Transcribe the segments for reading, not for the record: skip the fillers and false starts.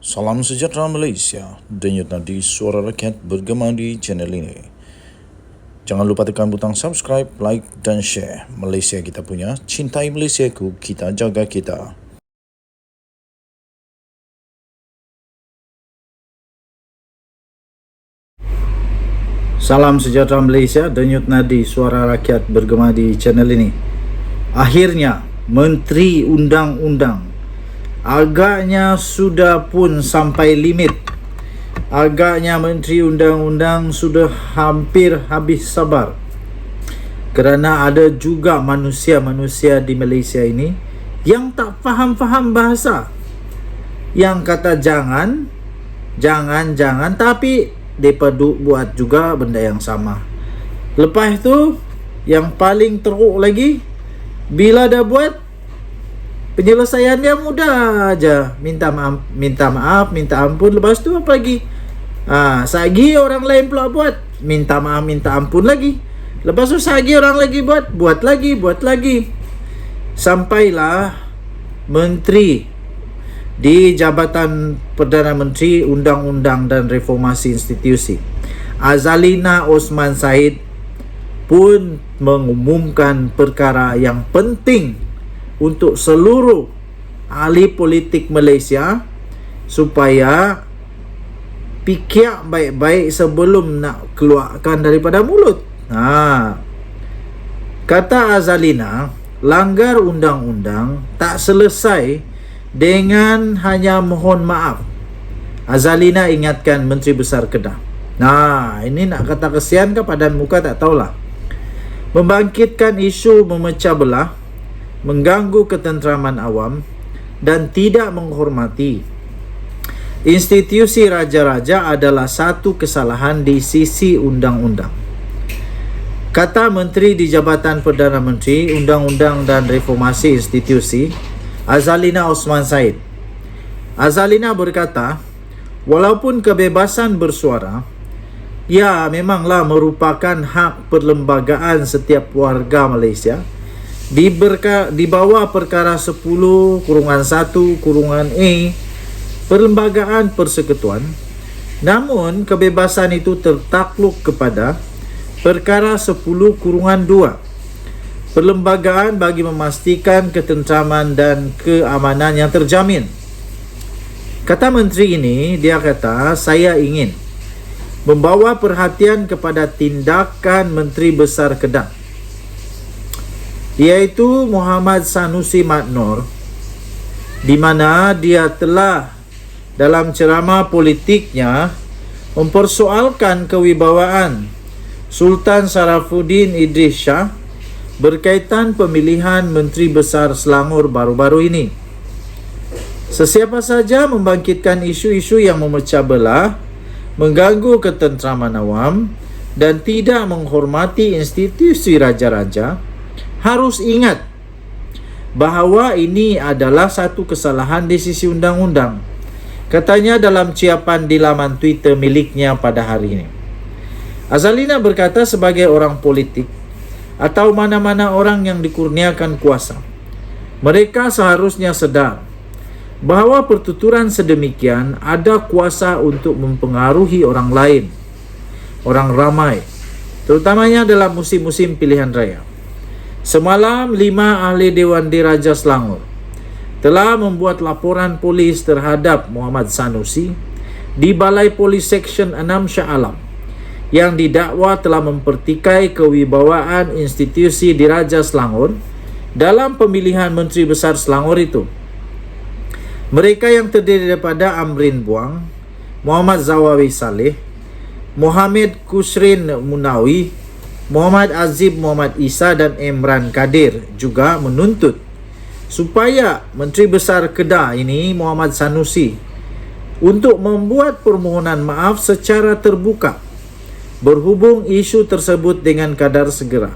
Salam sejahtera Malaysia, denyut nadi suara rakyat bergema di channel ini. Jangan lupa tekan butang subscribe, like dan share. Malaysia kita punya, cintai Malaysiaku, kita jaga kita. Salam sejahtera Malaysia, denyut nadi suara rakyat bergema di channel ini. Akhirnya, Menteri Undang-Undang agaknya sudah pun sampai limit. Agaknya Menteri Undang-Undang sudah hampir habis sabar. Kerana ada juga manusia-manusia di Malaysia ini yang tak faham-faham bahasa. Yang kata jangan, tapi mereka buat juga benda yang sama. Lepas tu, yang paling teruk lagi, bila dah buat, penyelesaian dia mudah aja. Minta maaf, minta ampun. Lepas tu apa lagi? Sagi orang lain pula buat, minta maaf, minta ampun lagi. Lepas tu sagi orang lagi buat lagi. Sampailah menteri di Jabatan Perdana Menteri Undang-Undang dan Reformasi Institusi, Azalina Osman Said, pun mengumumkan perkara yang penting untuk seluruh ahli politik Malaysia supaya fikir baik-baik sebelum nak keluarkan daripada mulut. Kata Azalina, langgar undang-undang tak selesai dengan hanya mohon maaf. Azalina ingatkan Menteri Besar Kedah. Ini nak kata kesian ke padan muka tak tahulah. Membangkitkan isu memecah belah, mengganggu ketenteraman awam dan tidak menghormati institusi raja-raja adalah satu kesalahan di sisi undang-undang. Kata Menteri di Jabatan Perdana Menteri Undang-Undang dan Reformasi Institusi, Azalina Osman Said. Azalina berkata, walaupun kebebasan bersuara, ya memanglah merupakan hak perlembagaan setiap warga Malaysia, di bawah perkara 10-1-A Perlembagaan Persekutuan. Namun kebebasan itu tertakluk kepada perkara 10-2 Perlembagaan bagi memastikan ketenteraman dan keamanan yang terjamin. Kata menteri ini, dia kata, saya ingin membawa perhatian kepada tindakan Menteri Besar Kedah, iaitu Muhammad Sanusi Mat Noor, di mana dia telah dalam ceramah politiknya mempersoalkan kewibawaan Sultan Sarafuddin Idris Shah berkaitan pemilihan Menteri Besar Selangor baru-baru ini. Sesiapa saja membangkitkan isu-isu yang memecah belah, mengganggu ketenteraman awam dan tidak menghormati institusi raja-raja harus ingat bahawa ini adalah satu kesalahan di sisi undang-undang. Katanya dalam ciapan di laman Twitter miliknya pada hari ini. Azalina berkata, sebagai orang politik atau mana-mana orang yang dikurniakan kuasa, mereka seharusnya sedar bahawa pertuturan sedemikian ada kuasa untuk mempengaruhi orang lain, orang ramai, terutamanya dalam musim-musim pilihan raya. Semalam 5 ahli Dewan Diraja Selangor telah membuat laporan polis terhadap Muhammad Sanusi di Balai Polis Seksyen 6 Shah Alam yang didakwa telah mempertikai kewibawaan institusi Diraja Selangor dalam pemilihan Menteri Besar Selangor itu. Mereka yang terdiri daripada Amrin Buang, Muhammad Zawawi Saleh, Muhammad Kusrin Munawi, Muhammad Azib Muhammad Isa dan Imran Kadir juga menuntut supaya Menteri Besar Kedah ini, Muhammad Sanusi, untuk membuat permohonan maaf secara terbuka berhubung isu tersebut dengan kadar segera.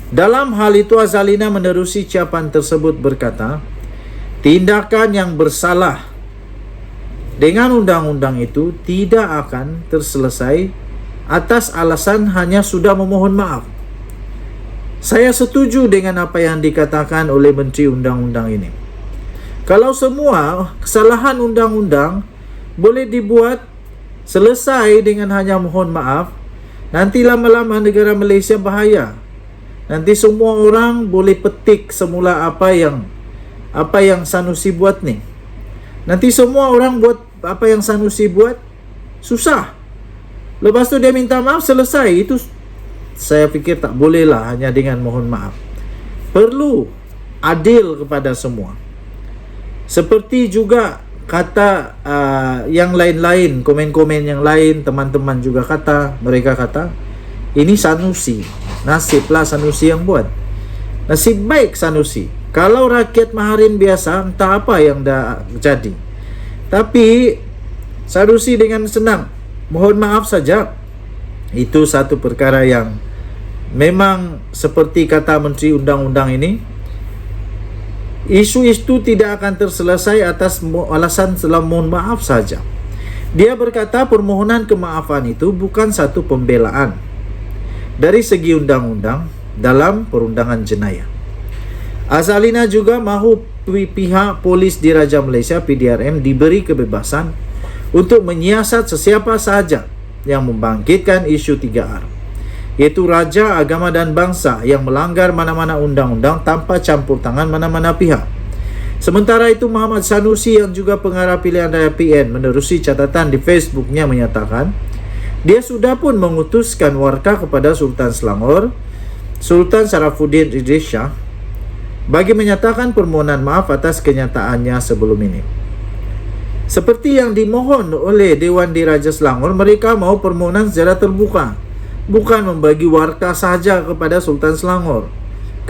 Dalam hal itu, Azalina menerusi ciapan tersebut berkata, tindakan yang bersalah dengan undang-undang itu tidak akan terselesai atas alasan hanya sudah memohon maaf. Saya setuju dengan apa yang dikatakan oleh Menteri Undang-Undang ini. Kalau semua kesalahan undang-undang boleh dibuat selesai dengan hanya mohon maaf, nanti lama-lama negara Malaysia bahaya. Nanti semua orang boleh petik semula apa yang Sanusi buat ni. Nanti semua orang buat apa yang Sanusi buat, susah. Lepas tu dia minta maaf, selesai. Itu saya fikir tak boleh lah hanya dengan mohon maaf. Perlu adil kepada semua. Seperti juga kata yang lain-lain, komen-komen yang lain, teman-teman juga mereka kata, ini Sanusi, nasiblah Sanusi yang buat. Nasib baik Sanusi. Kalau rakyat Maharin biasa, entah apa yang dah jadi. Tapi Sanusi dengan senang mohon maaf saja. Itu satu perkara yang memang seperti kata Menteri Undang-Undang ini, isu itu tidak akan terselesai atas alasan setelah mohon maaf saja. Dia berkata permohonan kemaafan itu bukan satu pembelaan dari segi undang-undang dalam perundangan jenayah. Azalina juga mahu pihak polis Diraja Malaysia PDRM diberi kebebasan untuk menyiasat sesiapa sahaja yang membangkitkan isu 3R, iaitu raja, agama dan bangsa yang melanggar mana-mana undang-undang tanpa campur tangan mana-mana pihak. Sementara itu, Muhammad Sanusi yang juga pengarah pilihan raya PN menerusi catatan di Facebooknya menyatakan dia sudah pun mengutuskan warka kepada Sultan Selangor, Sultan Sarafuddin Idris Shah, bagi menyatakan permohonan maaf atas kenyataannya sebelum ini. Seperti yang dimohon oleh Dewan Diraja Selangor, mereka mahu permohonan secara terbuka, bukan membagi warka saja kepada Sultan Selangor.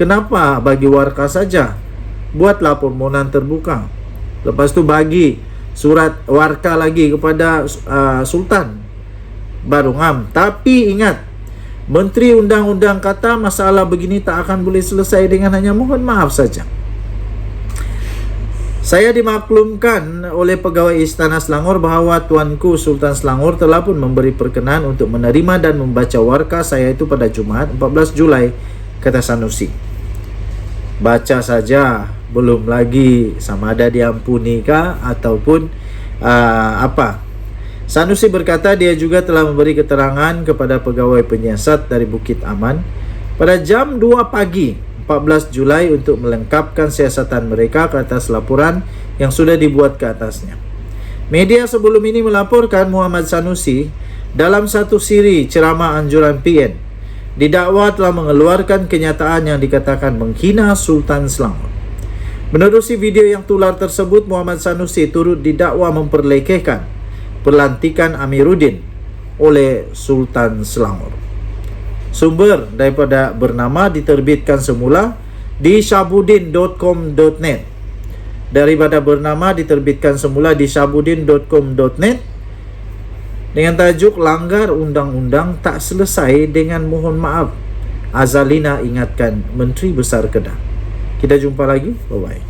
Kenapa bagi warka saja? Buatlah permohonan terbuka. Lepas tu bagi surat warka lagi kepada Sultan, baru ngam. Tapi ingat, Menteri Undang-Undang kata masalah begini tak akan boleh selesai dengan hanya mohon maaf saja. Saya dimaklumkan oleh pegawai Istana Selangor bahawa Tuanku Sultan Selangor telah pun memberi perkenan untuk menerima dan membaca warka saya itu pada Jumaat 14 Julai, kata Sanusi. Baca saja, belum lagi sama ada diampuni kah ataupun apa. Sanusi berkata dia juga telah memberi keterangan kepada pegawai penyiasat dari Bukit Aman pada jam 2 pagi 14 Julai untuk melengkapkan siasatan mereka ke atas laporan yang sudah dibuat ke atasnya. Media sebelum ini melaporkan Muhammad Sanusi dalam satu siri ceramah anjuran PN didakwa telah mengeluarkan kenyataan yang dikatakan menghina Sultan Selangor. Menerusi video yang tular tersebut, Muhammad Sanusi turut didakwa memperlekehkan pelantikan Amiruddin oleh Sultan Selangor. Sumber daripada Bernama diterbitkan semula di syabudin.com.net. Daripada Bernama diterbitkan semula di syabudin.com.net dengan tajuk langgar undang-undang tak selesai dengan mohon maaf. Azalina ingatkan Menteri Besar Kedah. Kita jumpa lagi. Bye-bye.